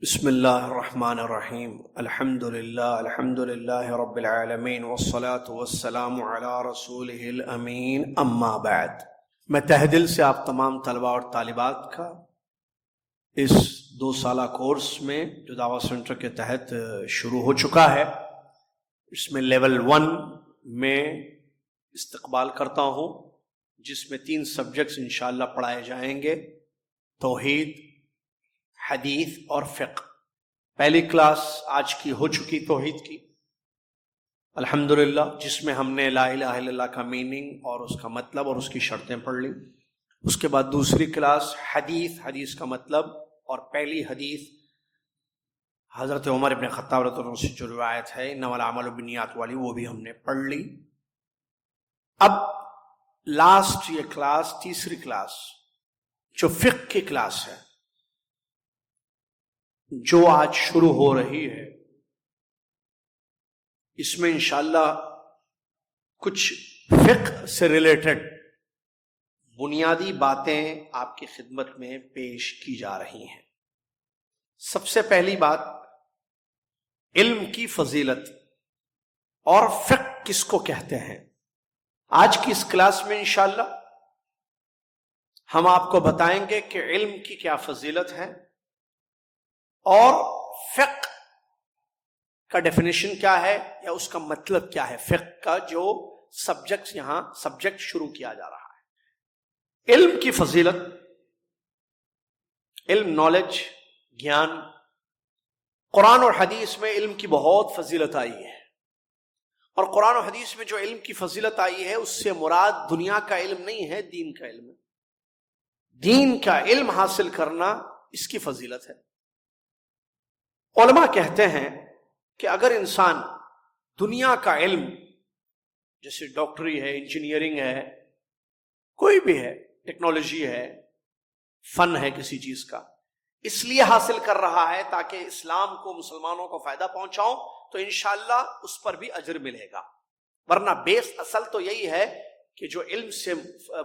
بسم اللہ الرحمن الرحیم الحمد للہ رب العالمین والصلاة والسلام علی رسولہ الامین اما بعد۔ میں تہ دل سے آپ تمام طلباء اور طالبات کا اس 2 سالہ کورس میں جو دعویٰ سینٹر کے تحت شروع ہو چکا ہے، اس میں لیول 1 میں استقبال کرتا ہوں، جس میں 3 سبجیکٹس انشاءاللہ پڑھائے جائیں گے: توحید، حدیث اور فقہ۔ پہلی کلاس آج کی ہو چکی توحید کی الحمدللہ، جس میں ہم نے لا الہ الا اللہ کا میننگ اور اس کا مطلب اور اس کی شرطیں پڑھ لی۔ اس کے بعد دوسری کلاس حدیث کا مطلب اور پہلی حدیث حضرت عمر ابن خطاب رضی اللہ عنہ سے جو روایت ہے انما الاعمال بالنیات والی، وہ بھی ہم نے پڑھ لی۔ اب لاسٹ یہ کلاس، تیسری کلاس جو فقہ کی کلاس ہے، جو آج شروع ہو رہی ہے، اس میں انشاءاللہ کچھ فقہ سے ریلیٹڈ بنیادی باتیں آپ کی خدمت میں پیش کی جا رہی ہیں۔ سب سے پہلی بات، علم کی فضیلت اور فقہ کس کو کہتے ہیں۔ آج کی اس کلاس میں انشاءاللہ ہم آپ کو بتائیں گے کہ علم کی کیا فضیلت ہے اور فقہ کا ڈیفینیشن کیا ہے یا اس کا مطلب کیا ہے۔ فقہ کا جو سبجیکٹ یہاں سبجیکٹ شروع کیا جا رہا ہے۔ علم کی فضیلت، علم، نالج، گیان۔ قرآن اور حدیث میں علم کی بہت فضیلت آئی ہے، اور قرآن و حدیث میں جو علم کی فضیلت آئی ہے، اس سے مراد دنیا کا علم نہیں ہے، دین کا علم ہے۔ دین کا علم حاصل کرنا اس کی فضیلت ہے۔ علماء کہتے ہیں کہ اگر انسان دنیا کا علم، جیسے ڈاکٹری ہے، انجینئرنگ ہے، کوئی بھی ہے، ٹیکنالوجی ہے، فن ہے کسی چیز کا، اس لیے حاصل کر رہا ہے تاکہ اسلام کو، مسلمانوں کو فائدہ پہنچاؤں، تو انشاءاللہ اس پر بھی اجر ملے گا۔ ورنہ بیس اصل تو یہی ہے کہ جو علم سے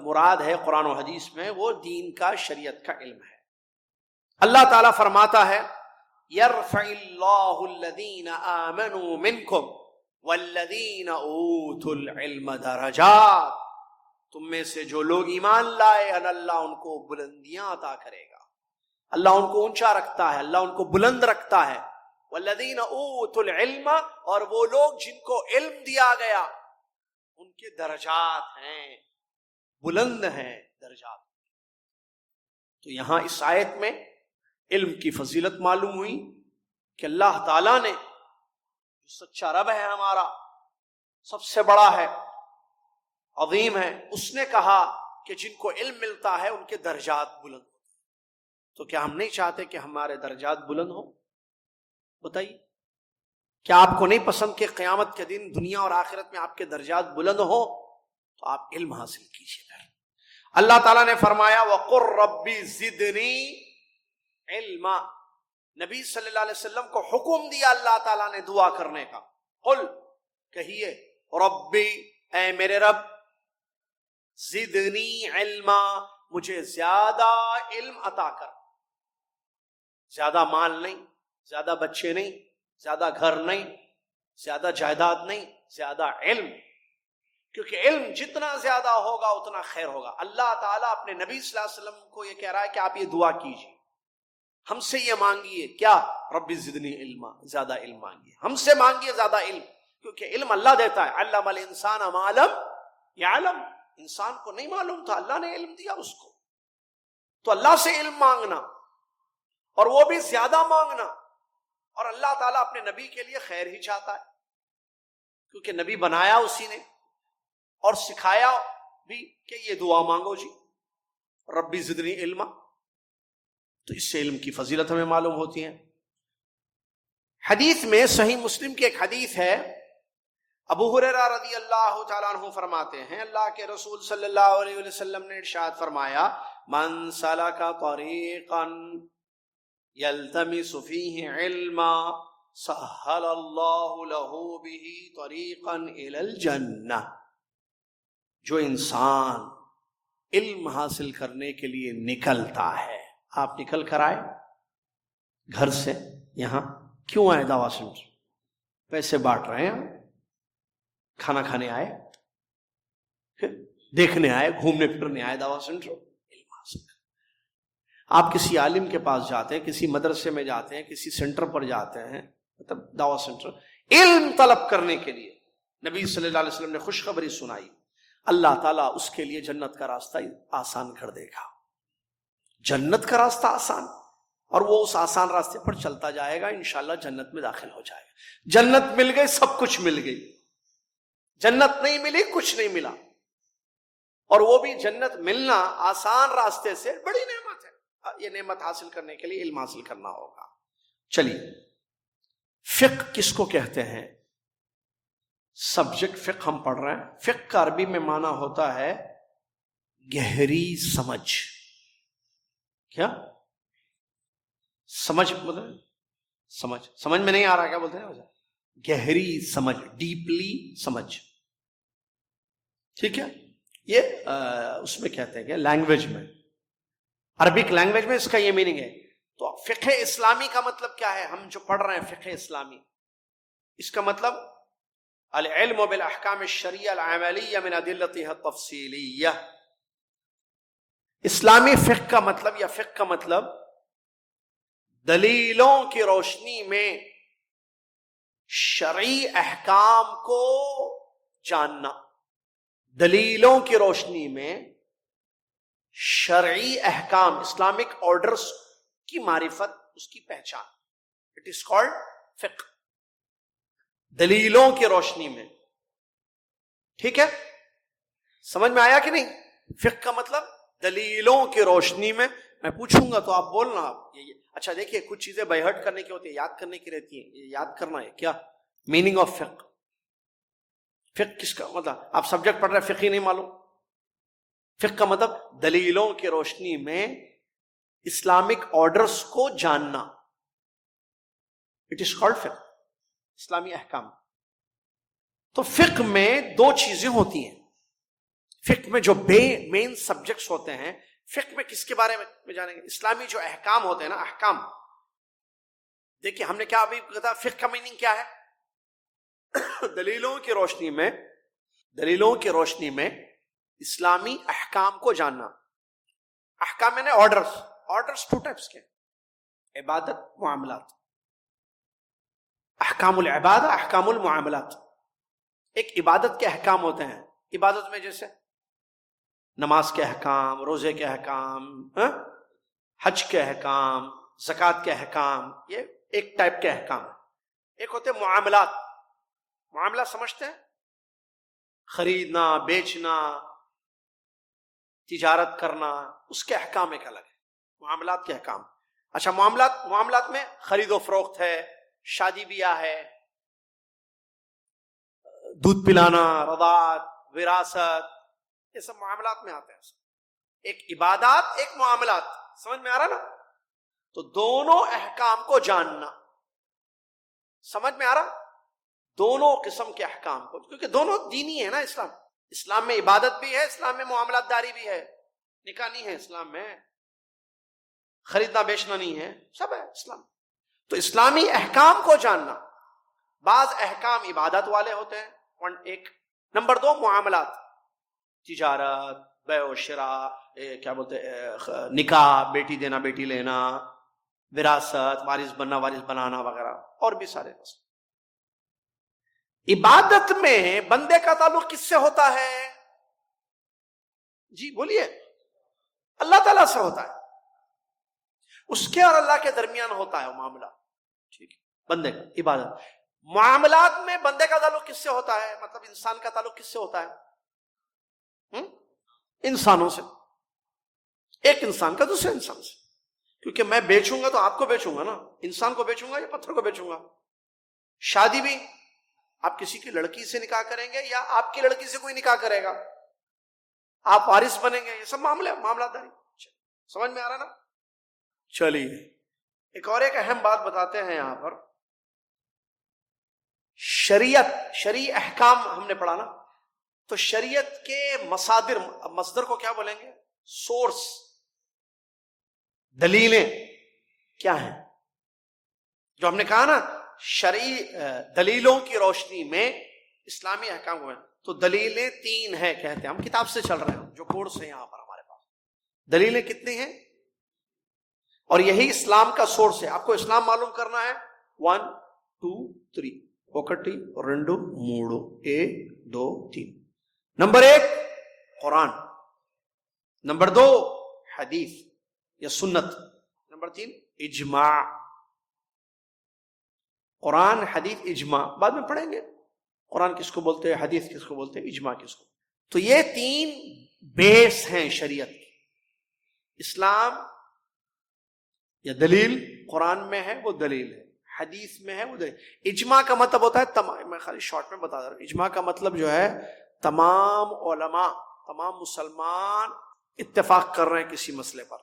مراد ہے قرآن و حدیث میں، وہ دین کا، شریعت کا علم ہے۔ اللہ تعالیٰ فرماتا ہے یرفع اللہ الذین آمنوا منکم والذین اوتوا العلم درجات۔ تم میں سے جو لوگ ایمان لائے، اللہ ان کو بلندیاں عطا کرے گا، اللہ ان کو اونچا رکھتا ہے، اللہ ان کو بلند رکھتا ہے۔ والذین اوتوا العلم، اور وہ لوگ جن کو علم دیا گیا، ان کے درجات ہیں، بلند ہیں درجات۔ تو یہاں اس آیت میں علم کی فضیلت معلوم ہوئی کہ اللہ تعالیٰ نے، جو سچا رب ہے ہمارا، سب سے بڑا ہے، عظیم ہے، اس نے کہا کہ جن کو علم ملتا ہے ان کے درجات بلند ہوتے ہیں۔ تو کیا ہم نہیں چاہتے کہ ہمارے درجات بلند ہوں؟ بتائیے، کیا آپ کو نہیں پسند کہ قیامت کے دن دنیا اور آخرت میں آپ کے درجات بلند ہوں؟ تو آپ علم حاصل کیجیے۔ اللہ تعالیٰ نے فرمایا وَقُلْ رَبِّ زِدْنِي علما۔ نبی صلی اللہ علیہ وسلم کو حکم دیا اللہ تعالیٰ نے دعا کرنے کا۔ قل، کہیے، ربی، اے میرے رب، زدنی علما، مجھے زیادہ علم عطا کر۔ زیادہ مال نہیں، زیادہ بچے نہیں، زیادہ گھر نہیں، زیادہ جائیداد نہیں، زیادہ علم، کیونکہ علم جتنا زیادہ ہوگا اتنا خیر ہوگا۔ اللہ تعالیٰ اپنے نبی صلی اللہ علیہ وسلم کو یہ کہہ رہا ہے کہ آپ یہ دعا کیجیے، ہم سے یہ مانگیے، کیا؟ رب زدنی علما، زیادہ علم مانگیے، ہم سے مانگیے زیادہ علم، کیونکہ علم اللہ دیتا ہے۔ علم الانسان ما لم یعلم، انسان کو نہیں معلوم تھا، اللہ نے علم دیا اس کو۔ تو اللہ سے علم مانگنا، اور وہ بھی زیادہ مانگنا، اور اللہ تعالیٰ اپنے نبی کے لیے خیر ہی چاہتا ہے، کیونکہ نبی بنایا اسی نے اور سکھایا بھی کہ یہ دعا مانگو جی، ربی زدنی علما۔ تو اس سے علم کی فضیلت ہمیں معلوم ہوتی ہے۔ حدیث میں صحیح مسلم کی ایک حدیث ہے، ابو ہریرہ رضی اللہ تعالیٰ عنہ فرماتے ہیں اللہ کے رسول صلی اللہ علیہ وسلم نے ارشاد فرمایا من سلک طریقا یلتمس فیہ علما سہل اللہ لہ بہ طریقا الی الجنہ۔ جو انسان علم حاصل کرنے کے لیے نکلتا ہے، آپ نکل کر آئے، گھر سے یہاں کیوں آئے دعویٰ سینٹر؟ پیسے بانٹ رہے ہیں، کھانا کھانے آئے، دیکھنے آئے، گھومنے پھرنے آئے دعویٰ سینٹر؟ علم حاصل کر۔ آپ کسی عالم کے پاس جاتے ہیں، کسی مدرسے میں جاتے ہیں، کسی سینٹر پر جاتے ہیں، مطلب دعویٰ سینٹر، علم طلب کرنے کے لیے نبی صلی اللہ علیہ وسلم نے خوشخبری سنائی، اللہ تعالیٰ اس کے لیے جنت کا راستہ آسان کر دے گا۔ جنت کا راستہ آسان، اور وہ اس آسان راستے پر چلتا جائے گا، انشاءاللہ جنت میں داخل ہو جائے گا۔ جنت مل گئی، سب کچھ مل گئی۔ جنت نہیں ملی، کچھ نہیں ملا، اور وہ بھی جنت ملنا آسان راستے سے بڑی نعمت ہے۔ یہ نعمت حاصل کرنے کے لیے علم حاصل کرنا ہوگا۔ چلیے، فقہ کس کو کہتے ہیں؟ سبجیکٹ فقہ ہم پڑھ رہے ہیں۔ فقہ کا عربی میں معنی ہوتا ہے گہری سمجھ۔ کیا سمجھ مطلب؟ سمجھ میں نہیں آ رہا، کیا بولتے ہیں؟ گہری سمجھ، ڈیپلی سمجھ، ٹھیک ہے؟ یہ اس میں کہتے ہیں کہ لینگویج میں، عربک لینگویج میں اس کا یہ میننگ ہے۔ تو فقہ اسلامی کا مطلب کیا ہے؟ ہم جو پڑھ رہے ہیں فقہ اسلامی، اس کا مطلب العلم بالاحکام الشرعیہ العملیہ من ادلتها التفصیلیہ۔ اسلامی فقہ کا مطلب، یا فقہ کا مطلب دلیلوں کی روشنی میں شرعی احکام کو جاننا، دلیلوں کی روشنی میں شرعی احکام، اسلامک آرڈرز کی معرفت، اس کی پہچان، اٹ از کالڈ فقہ۔ دلیلوں کی روشنی میں، ٹھیک ہے؟ سمجھ میں آیا کہ نہیں؟ فقہ کا مطلب دلیلوں کی روشنی میں۔ میں پوچھوں گا تو آپ بولنا۔ اچھا دیکھیے، کچھ چیزیں بائی ہارٹ کرنے کی ہوتی ہیں، یاد کرنے کی رہتی ہیں، یہ یاد کرنا ہے۔ کیا میننگ آف فقہ؟ فقہ کس کا مطلب؟ آپ سبجیکٹ پڑھ رہے ہیں، فقہ ہی نہیں معلوم؟ فقہ کا مطلب دلیلوں کی روشنی میں اسلامک آرڈرز کو جاننا، اٹ از کالڈ فقہ، اسلامی احکام۔ تو فقہ میں دو چیزیں ہوتی ہیں۔ فقہ میں جو مین سبجیکٹس ہوتے ہیں، فقہ میں کس کے بارے میں جانیں گے؟ اسلامی جو احکام ہوتے ہیں نا، احکام۔ دیکھیے ہم نے کیا ابھی کہا، فقہ کا میننگ کیا ہے؟ دلیلوں کی روشنی میں اسلامی احکام کو جاننا۔ احکام میں نے آرڈرز ٹو ٹائپس کے، عبادت، معاملات۔ احکام العبادہ، احکام المعاملات۔ ایک عبادت کے احکام ہوتے ہیں، عبادت میں جیسے نماز کے احکام، روزے کے احکام، حج کے احکام، زکوٰۃ کے احکام، یہ ایک ٹائپ کے احکام ہے۔ ایک ہوتے ہیں معاملات۔ معاملات سمجھتے ہیں؟ خریدنا، بیچنا، تجارت کرنا، اس کے احکام ایک الگ ہے، معاملات کے احکام۔ اچھا، معاملات میں خرید و فروخت ہے، شادی بیاہ ہے، دودھ پلانا، رضاعت، وراثت، یہ سب معاملات میں آتے ہیں۔ ایک عبادات، ایک معاملات، سمجھ میں آ رہا نا؟ تو دونوں احکام کو جاننا، سمجھ میں آ رہا؟ دونوں قسم کے احکام کو، کیونکہ دونوں دینی ہے نا۔ اسلام میں عبادت بھی ہے، اسلام میں معاملات داری بھی ہے۔ نکاح نہیں ہے اسلام میں، خریدنا بیچنا نہیں ہے، سب ہے اسلام۔ تو اسلامی احکام کو جاننا۔ بعض احکام عبادت والے ہوتے ہیں، ایک۔ نمبر دو، معاملات، تجارت، بیع و شراء، کیا بولتے ہیں، نکاح، بیٹی دینا بیٹی لینا، وراثت، وارث بننا وارث بنانا وغیرہ، اور بھی سارے مسئلے۔ عبادت میں بندے کا تعلق کس سے ہوتا ہے؟ جی بولیے۔ اللہ تعالیٰ سے ہوتا ہے، اس کے اور اللہ کے درمیان ہوتا ہے وہ معاملہ، ٹھیک ہے؟ بندے کا عبادت۔ معاملات میں بندے کا تعلق کس سے ہوتا ہے؟ مطلب انسان کا تعلق کس سے ہوتا ہے؟ انسانوں سے، ایک انسان کا دوسرے انسان سے۔ کیونکہ میں بیچوں گا تو آپ کو بیچوں گا نا، انسان کو بیچوں گا یا پتھر کو بیچوں گا؟ شادی بھی آپ کسی کی لڑکی سے نکاح کریں گے یا آپ کی لڑکی سے کوئی نکاح کرے گا؟ آپ وارث بنیں گے، یہ سب معاملات داری۔ سمجھ میں آ رہا نا؟ چلیے ایک اہم بات بتاتے ہیں یہاں پر۔ شرعی احکام ہم نے پڑھا نا، تو شریعت کے مصدر کو کیا بولیں گے؟ سورس، دلیلیں کیا ہیں؟ جو ہم نے کہا نا شرعی دلیلوں کی روشنی میں اسلامی احکام ہوئے، تو دلیلیں 3 ہیں کہتے ہیں، ہم کتاب سے چل رہے ہیں جو کورس ہے یہاں پر ہمارے پاس. دلیلیں کتنی ہیں؟ اور یہی اسلام کا سورس ہے. آپ کو اسلام معلوم کرنا ہے 1 2 3 ఒకటి 2 3 1 2 3. نمبر 1 قرآن، نمبر 2 حدیث یا سنت، نمبر 3 اجماع. قرآن، حدیث، اجماع بعد میں پڑھیں گے. قرآن کس کو بولتے ہیں، حدیث کس کو بولتے ہیں، اجماع کس کو. تو یہ 3 بیس ہیں شریعت کی. اسلام یا دلیل قرآن میں ہے وہ دلیل ہے، حدیث میں ہے وہ دلیل. اجماع کا مطلب ہوتا ہے تمام، میں خالی شارٹ میں بتا رہا ہوں، اجماع کا مطلب جو ہے تمام علماء، تمام مسلمان اتفاق کر رہے ہیں کسی مسئلے پر.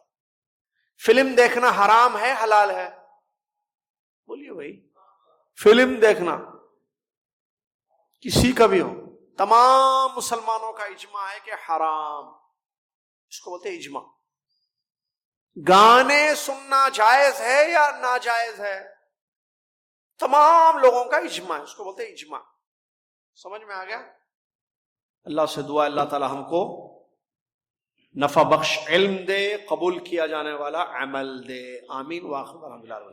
فلم دیکھنا حرام ہے حلال ہے؟ بولیے بھائی. فلم دیکھنا کسی کا بھی ہو، تمام مسلمانوں کا اجماع ہے کہ حرام، اس کو بولتے ہیں اجماع. گانے سننا جائز ہے یا ناجائز ہے؟ تمام لوگوں کا اجماع ہے، اس کو بولتے ہیں اجماع. سمجھ میں آ گیا؟ اللہ سے دعا اللہ تعالی ہم کو نفع بخش علم دے، قبول کیا جانے والا عمل دے. آمین. واخر الحمد للہ.